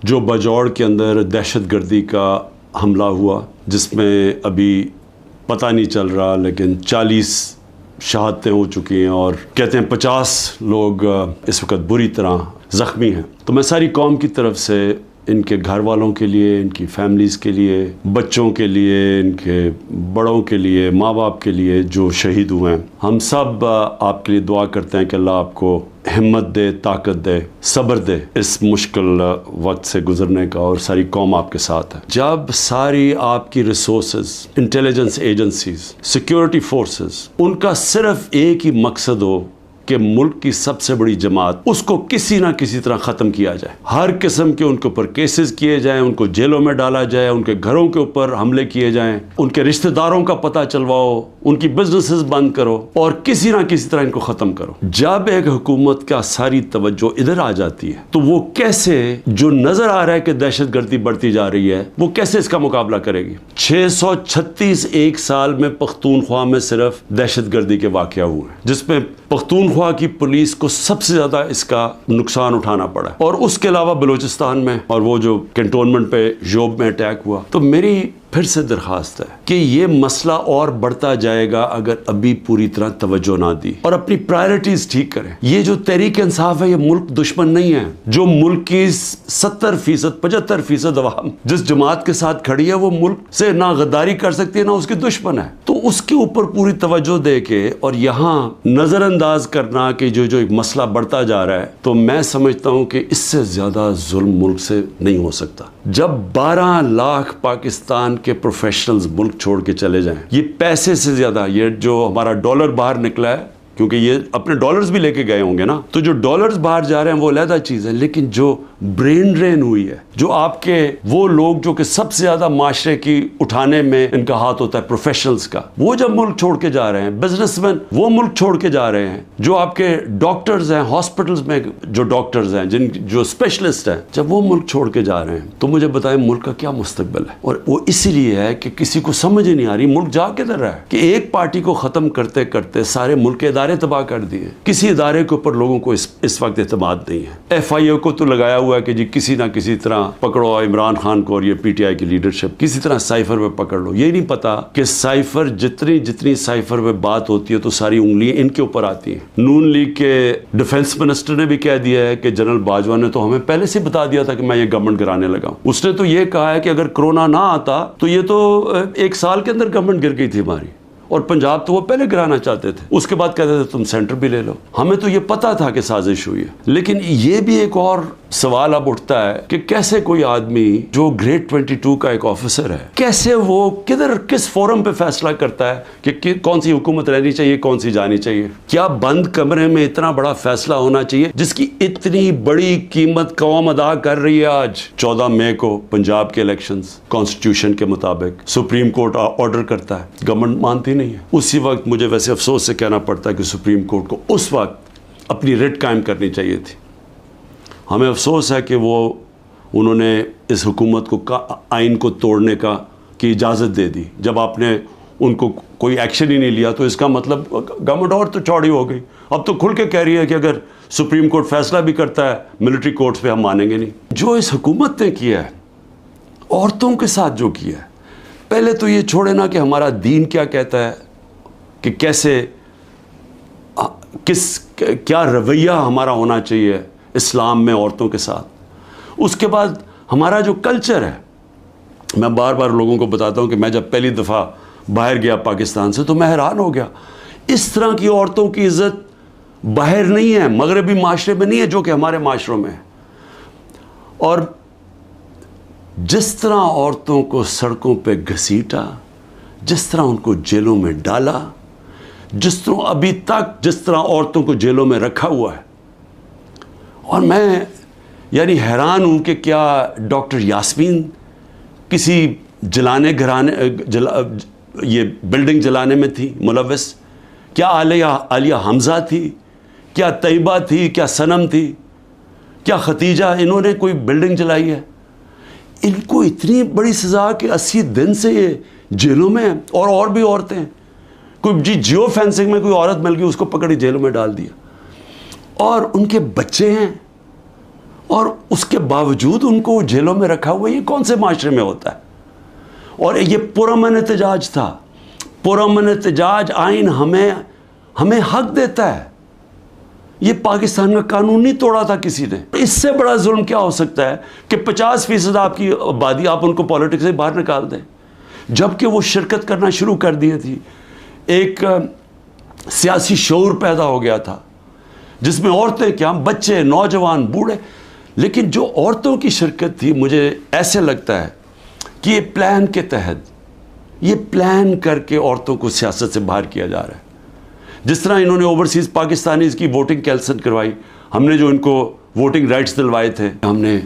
جو بجوڑ کے اندر دہشت گردی کا حملہ ہوا، جس میں ابھی پتہ نہیں چل رہا لیکن 40 شہادتیں ہو چکی ہیں اور کہتے ہیں 50 لوگ اس وقت بری طرح زخمی ہیں، تو میں ساری قوم کی طرف سے ان کے گھر والوں کے لیے، ان کی فیملیز کے لیے، بچوں کے لیے، ان کے بڑوں کے لیے، ماں باپ کے لیے جو شہید ہوئے ہیں، ہم سب آپ کے لیے دعا کرتے ہیں کہ اللہ آپ کو ہمت دے، طاقت دے، صبر دے اس مشکل وقت سے گزرنے کا، اور ساری قوم آپ کے ساتھ ہے۔ جب ساری آپ کی resources, intelligence agencies, security forces, ان کا صرف ایک ہی مقصد ہو کہ ملک کی سب سے بڑی جماعت اس کو کسی نہ کسی طرح ختم کیا جائے، ہر قسم کے ان کے اوپر کیسز کیے جائیں، ان کو جیلوں میں ڈالا جائے، ان کے گھروں کے اوپر حملے کیے جائیں، ان کے رشتہ داروں کا پتہ چلواؤ، ان کی بزنسز بند کرو اور کسی نہ کسی طرح ان کو ختم کرو۔ جب ایک حکومت کا ساری توجہ ادھر آ جاتی ہے تو وہ کیسے، جو نظر آ رہا ہے کہ دہشت گردی بڑھتی جا رہی ہے، وہ کیسے اس کا مقابلہ کرے گی؟ 636 ایک سال میں پختونخوا میں صرف دہشت گردی کے واقعہ ہوئے ہیں، جس میں پختونخوا کی پولیس کو سب سے زیادہ اس کا نقصان اٹھانا پڑا، اور اس کے علاوہ بلوچستان میں اور وہ جو کنٹونمنٹ پہ یوب میں اٹیک ہوا۔ تو میری پھر سے درخواست ہے کہ یہ مسئلہ اور بڑھتا جائے گا اگر ابھی پوری طرح توجہ نہ دی اور اپنی پرائرٹیز ٹھیک کریں۔ یہ جو تحریک انصاف ہے، یہ ملک دشمن نہیں ہے۔ جو ملک کی 70%، 75% عوام جس جماعت کے ساتھ کھڑی ہے، وہ ملک سے نہ غداری کر سکتی ہے، نہ اس کی دشمن ہے۔ تو اس کے اوپر پوری توجہ دے کے اور یہاں نظر انداز کرنا کہ جو ایک مسئلہ بڑھتا جا رہا ہے، تو میں سمجھتا ہوں کہ اس سے زیادہ ظلم ملک سے نہیں ہو سکتا۔ جب 12 لاکھ پاکستان کے پروفیشنلز ملک چھوڑ کے چلے جائیں، یہ پیسے سے زیادہ، یہ جو ہمارا ڈالر باہر نکلا ہے، کیونکہ یہ اپنے ڈالرز بھی لے کے گئے ہوں گے نا، تو جو ڈالرز باہر جا رہے ہیں وہ علیحدہ چیز ہے، لیکن جو برین ڈرین ہوئی ہے، جو آپ کے وہ لوگ جو کہ سب سے زیادہ معاشرے کی اٹھانے میں ان کا ہاتھ ہوتا ہے، پروفیشنلز کا، وہ جب ملک چھوڑ کے جا رہے ہیں، بزنس مین وہ ملک چھوڑ کے جا رہے ہیں، جو آپ کے ڈاکٹرز ہیں، ہاسپٹلز میں جو ڈاکٹرز ہیں، جو اسپیشلسٹ ہیں، جب وہ ملک چھوڑ کے جا رہے ہیں، تو مجھے بتائیں ملک کا کیا مستقبل ہے؟ اور وہ اسی لیے ہے کہ کسی کو سمجھ ہی نہیں آ رہی ملک جا کدھر رہا ہے، کہ ایک پارٹی کو ختم کرتے کرتے سارے ملک کے ادارے تباہ کر دیے۔ کسی ادارے کے اوپر لوگوں کو اس وقت اعتماد نہیں ہے۔ FIA کو تو لگایا ہوا ہے کہ جی کسی نہ کسی طرح پکڑو عمران خان کو اور یہ PTI کی لیڈرشپ، کسی طرح سائفر پہ پکڑ لو۔ یہ نہیں پتا کہ سائفر جتنی سائفر پہ بات ہوتی ہے تو ساری انگلیاں ان کے اوپر آتی ہیں۔ نون لیگ کے ڈیفنس منسٹر نے بھی کہہ دیا ہے کہ جنرل باجوہ نے تو ہمیں پہلے سے بتا دیا تھا کہ میں یہ گورنمنٹ گرانے لگا ہوں۔ اس نے تو یہ کہا ہے کہ اگر کرونا نہ آتا تو یہ تو 1 سال کے اندر گورنمنٹ گر گئی تھی ہماری، اور پنجاب تو وہ پہلے گرانا چاہتے تھے، اس کے بعد کہتے تھے تم سینٹر بھی لے لو۔ ہمیں تو یہ پتا تھا کہ سازش ہوئی ہے، لیکن یہ بھی ایک اور سوال اب اٹھتا ہے کہ کیسے کوئی آدمی جو گریڈ 22 کا ایک آفیسر ہے، کیسے وہ کس فورم پہ فیصلہ کرتا ہے کہ کون سی حکومت رہنی چاہیے، کون سی جانی چاہیے؟ کیا بند کمرے میں اتنا بڑا فیصلہ ہونا چاہیے جس کی اتنی بڑی قیمت قوم ادا کر رہی ہے؟ آج 14 مئی کو پنجاب کے الیکشنز کانسٹیٹیوشن کے مطابق سپریم کورٹ آرڈر کرتا ہے، گورنمنٹ مانتی نہیں ہے۔ اسی وقت مجھے ویسے افسوس سے کہنا پڑتا ہے کہ سپریم کورٹ کو اس وقت اپنی ریٹ قائم کرنی چاہیے تھی۔ ہمیں افسوس ہے کہ انہوں نے اس حکومت کو آئین کو توڑنے کی اجازت دے دی۔ جب آپ نے ان کو کوئی ایکشن ہی نہیں لیا تو اس کا مطلب گورنمنٹ اور تو چوڑی ہو گئی، اب تو کھل کے کہہ رہی ہے کہ اگر سپریم کورٹ فیصلہ بھی کرتا ہے ملٹری کورٹس پہ ہم مانیں گے نہیں۔ جو اس حکومت نے کیا ہے، عورتوں کے ساتھ جو کیا ہے، پہلے تو یہ چھوڑے نا کہ ہمارا دین کیا کہتا ہے کہ کیسے کیا رویہ ہمارا ہونا چاہیے اسلام میں عورتوں کے ساتھ۔ اس کے بعد ہمارا جو کلچر ہے، میں بار بار لوگوں کو بتاتا ہوں کہ میں جب پہلی دفعہ باہر گیا پاکستان سے تو میں حیران ہو گیا، اس طرح کی عورتوں کی عزت باہر نہیں ہے، مغربی معاشرے میں نہیں ہے جو کہ ہمارے معاشروں میں ہے۔ اور جس طرح عورتوں کو سڑکوں پہ گھسیٹا، جس طرح ان کو جیلوں میں ڈالا، جس طرح ابھی تک جس طرح عورتوں کو جیلوں میں رکھا ہوا ہے، اور میں یعنی حیران ہوں کہ کیا ڈاکٹر یاسمین کسی یہ بلڈنگ جلانے میں تھی ملوث؟ کیا عالیہ حمزہ تھی؟ کیا طیبہ تھی؟ کیا صنم تھی؟ کیا ختیجہ؟ انہوں نے کوئی بلڈنگ جلائی ہے؟ ان کو اتنی بڑی سزا کہ 80 دن سے یہ جیلوں میں ہیں، اور بھی عورتیں ہیں۔ کوئی جیو فینسنگ میں کوئی عورت مل گئی، اس کو پکڑی جیلوں میں ڈال دیا، اور ان کے بچے ہیں، اور اس کے باوجود ان کو جیلوں میں رکھا ہوا. یہ کون سے معاشرے میں ہوتا ہے؟ اور یہ پرامن احتجاج تھا. پرامن احتجاج آئین ہمیں حق دیتا ہے. یہ پاکستان کا قانون نہیں توڑا تھا کسی نے. اس سے بڑا ظلم کیا ہو سکتا ہے کہ 50% آپ کی آبادی آپ ان کو پالیٹکس سے باہر نکال دیں، جبکہ وہ شرکت کرنا شروع کر دی تھی. ایک سیاسی شعور پیدا ہو گیا تھا جس میں عورتیں کیا، بچے، نوجوان، بوڑھے. لیکن جو عورتوں کی شرکت تھی، مجھے ایسے لگتا ہے کہ یہ پلان کے تحت، یہ پلان کر کے عورتوں کو سیاست سے باہر کیا جا رہا ہے. جس طرح انہوں نے اوورسیز پاکستانیز کی ووٹنگ کینسل کروائی، ہم نے جو ان کو ووٹنگ رائٹس دلوائے تھے. ہم نے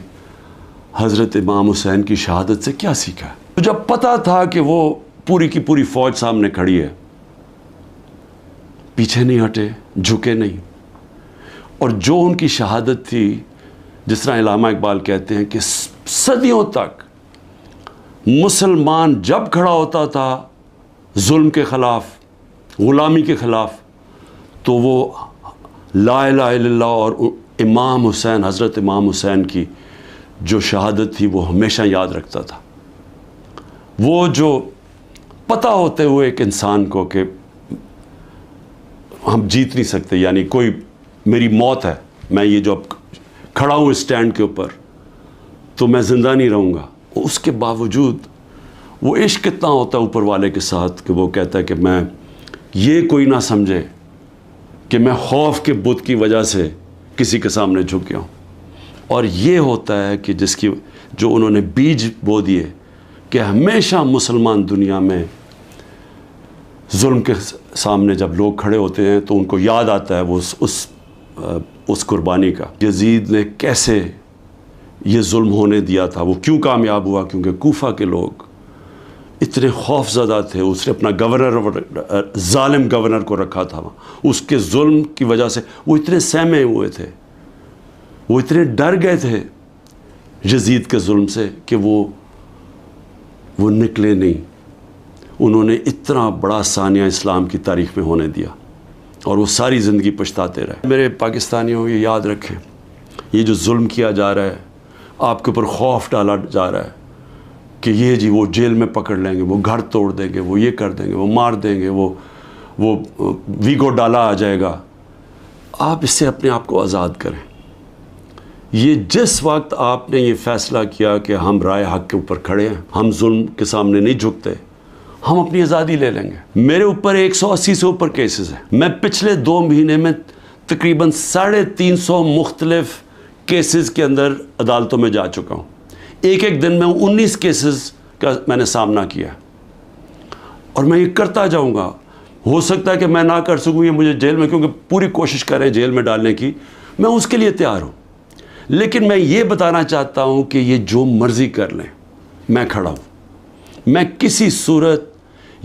حضرت امام حسین کی شہادت سے کیا سیکھا؟ تو جب پتا تھا کہ وہ پوری کی پوری فوج سامنے کھڑی ہے، پیچھے نہیں ہٹے، جھکے نہیں. اور جو ان کی شہادت تھی، جس طرح علامہ اقبال کہتے ہیں کہ صدیوں تک مسلمان جب کھڑا ہوتا تھا ظلم کے خلاف، غلامی کے خلاف، تو وہ لا الہ الا اللہ اور امام حسین، حضرت امام حسین کی جو شہادت تھی وہ ہمیشہ یاد رکھتا تھا. وہ جو پتہ ہوتے ہوئے ایک انسان کو کہ ہم جیت نہیں سکتے، یعنی کوئی میری موت ہے، میں یہ جو اب کھڑا ہوں اسٹینڈ کے اوپر تو میں زندہ نہیں رہوں گا، اس کے باوجود وہ عشق کتنا ہوتا ہے اوپر والے کے ساتھ کہ وہ کہتا ہے کہ میں یہ کوئی نہ سمجھے کہ میں خوف کے بت کی وجہ سے کسی کے سامنے جھک گیا ہوں. اور یہ ہوتا ہے کہ جو انہوں نے بیج بو دیے کہ ہمیشہ مسلمان دنیا میں ظلم کے سامنے جب لوگ کھڑے ہوتے ہیں تو ان کو یاد آتا ہے وہ اس قربانی کا. یزید نے کیسے یہ ظلم ہونے دیا تھا، وہ کیوں کامیاب ہوا؟ کیونکہ کوفہ کے لوگ اتنے خوف زدہ تھے. اس نے اپنا گورنر، ظالم گورنر کو رکھا تھا وہاں، اس کے ظلم کی وجہ سے وہ اتنے سہمے ہوئے تھے، وہ اتنے ڈر گئے تھے یزید کے ظلم سے کہ وہ نکلے نہیں. انہوں نے اتنا بڑا ثانیہ اسلام کی تاریخ میں ہونے دیا اور وہ ساری زندگی پچھتاتے رہے. میرے پاکستانیوں، یہ یاد رکھیں، یہ جو ظلم کیا جا رہا ہے، آپ کے اوپر خوف ڈالا جا رہا ہے کہ یہ جی وہ جیل میں پکڑ لیں گے، وہ گھر توڑ دیں گے، وہ یہ کر دیں گے، وہ مار دیں گے، وہ ویگو ڈالا آ جائے گا. آپ اس سے اپنے آپ کو آزاد کریں. یہ جس وقت آپ نے یہ فیصلہ کیا کہ ہم رائے حق کے اوپر کھڑے ہیں، ہم ظلم کے سامنے نہیں جھکتے، ہم اپنی آزادی لے لیں گے. میرے اوپر 180 سے اوپر کیسز ہیں. میں پچھلے 2 مہینے میں تقریباً 350 مختلف کیسز کے اندر عدالتوں میں جا چکا ہوں. ایک دن میں 19 کیسز کا میں نے سامنا کیا اور میں یہ کرتا جاؤں گا. ہو سکتا ہے کہ میں نہ کر سکوں، یہ مجھے جیل میں، کیونکہ پوری کوشش کریں جیل میں ڈالنے کی، میں اس کے لیے تیار ہوں. لیکن میں یہ بتانا چاہتا ہوں کہ یہ جو مرضی کر لیں، میں کھڑا ہوں. میں کسی صورت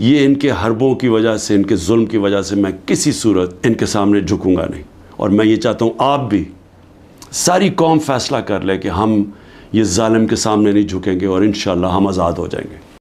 یہ ان کے حربوں کی وجہ سے، ان کے ظلم کی وجہ سے میں کسی صورت ان کے سامنے جھکوں گا نہیں. اور میں یہ چاہتا ہوں آپ بھی، ساری قوم فیصلہ کر لے کہ ہم یہ ظالم کے سامنے نہیں جھکیں گے اور انشاءاللہ ہم آزاد ہو جائیں گے.